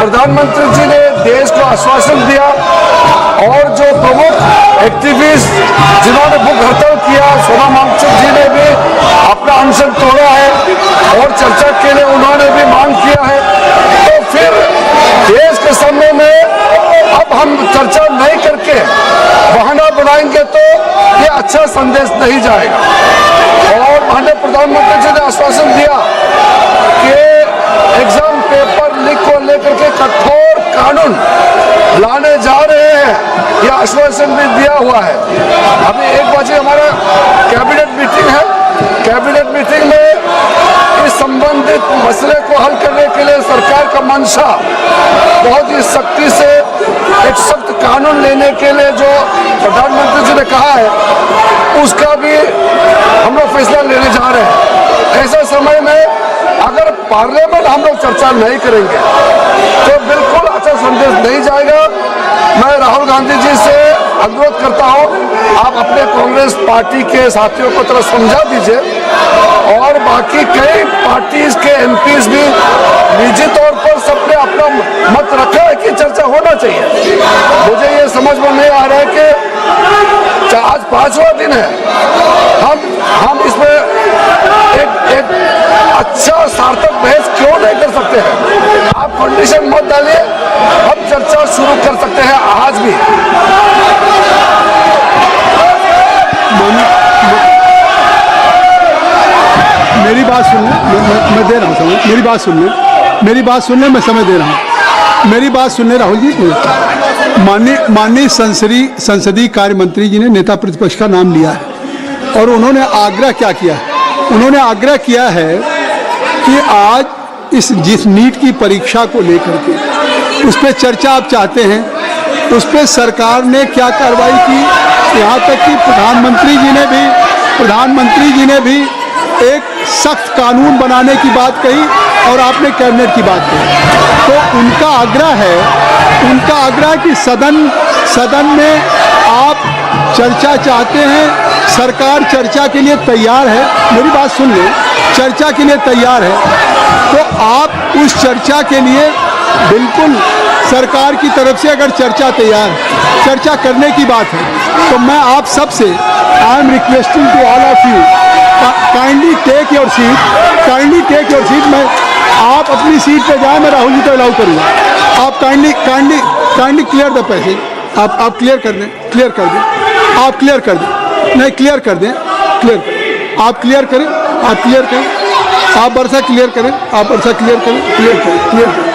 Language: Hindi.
प्रधानमंत्री जी ने देश को आश्वासन दिया और जो प्रमुख एक्टिविस्ट जिन्होंने भूख हड़ताल किया, सोनम वांगचुक जी ने भी अपना अनशन तोड़ा है और चर्चा के लिए उन्होंने भी मांग किया है। तो फिर देश के सामने में अब हम चर्चा नहीं करके बहाना बनाएंगे तो ये अच्छा संदेश नहीं जाएगा। और माननीय प्रधानमंत्री जी ने आश्वासन दिया कि एग्जाम पेपर लीक को लेकर के कठोर कानून लाने जा रहे हैं, यह आश्वासन भी दिया हुआ है। अभी 1 बजे हमारा कैबिनेट मीटिंग है। कैबिनेट मीटिंग में इस संबंधित मसले को हल करने के लिए सरकार का मंशा बहुत ही सख्ती से एक सख्त कानून लेने के लिए जो प्रधानमंत्री जी ने कहा है उसका भी हम लोग फैसला लेने जा रहे हैं। ऐसे समय में अगर पार्लियामेंट हम लोग चर्चा नहीं करेंगे तो बिल्कुल अच्छा संदेश नहीं जाएगा। मैं राहुल गांधी जी से अनुरोध करता हूं, आप अपने कांग्रेस पार्टी के साथियों को थोड़ा समझा दीजिए और बाकी कई पार्टीज के एमपीज भी निजी तौर पर सबने अपना मत रखा है कि चर्चा होना चाहिए। मुझे ये समझ में नहीं आ रहा है कि आज 5वां दिन है, हम इसमें एक अच्छा सार्थक बहस क्यों नहीं कर सकते हैं? आप कंडीशन मत डालिए, हम चर्चा शुरू कर सकते हैं आज भी। मेरी बात सुन ले, मैं दे रहा हूँ समय। मेरी बात सुन ले, मेरी बात सुन ले, मैं समय दे रहा हूँ। मेरी बात सुन ले राहुल जी। माननीय संसदीय कार्य मंत्री जी ने नेता प्रतिपक्ष का नाम लिया है और उन्होंने आग्रह क्या किया है? उन्होंने आग्रह किया है कि आज जिस नीट की परीक्षा को लेकर के उस पर चर्चा आप चाहते हैं, उस पर सरकार ने क्या कार्रवाई की, यहाँ तक कि प्रधानमंत्री जी ने भी एक सख्त कानून बनाने की बात कही और आपने कैबिनेट की बात कही। तो उनका आग्रह कि सदन में आप चर्चा चाहते हैं, सरकार चर्चा के लिए तैयार है। मेरी बात सुन ले, चर्चा के लिए तैयार है तो आप उस चर्चा के लिए बिल्कुल सरकार की तरफ से अगर चर्चा करने की बात है तो मैं आप सबसे I am requesting to all of you, kindly take your seat. मैं आप अपनी सीट पे जाए, मैं राहुल जी को अलाउ करूँगा। आप काइंडली क्लियर द पैसेज। आप क्लियर कर दें। आप क्लियर कर दें। नहीं, क्लियर कर दें। आप क्लियर करें। आप वर्षा क्लियर करें। क्लियर करें।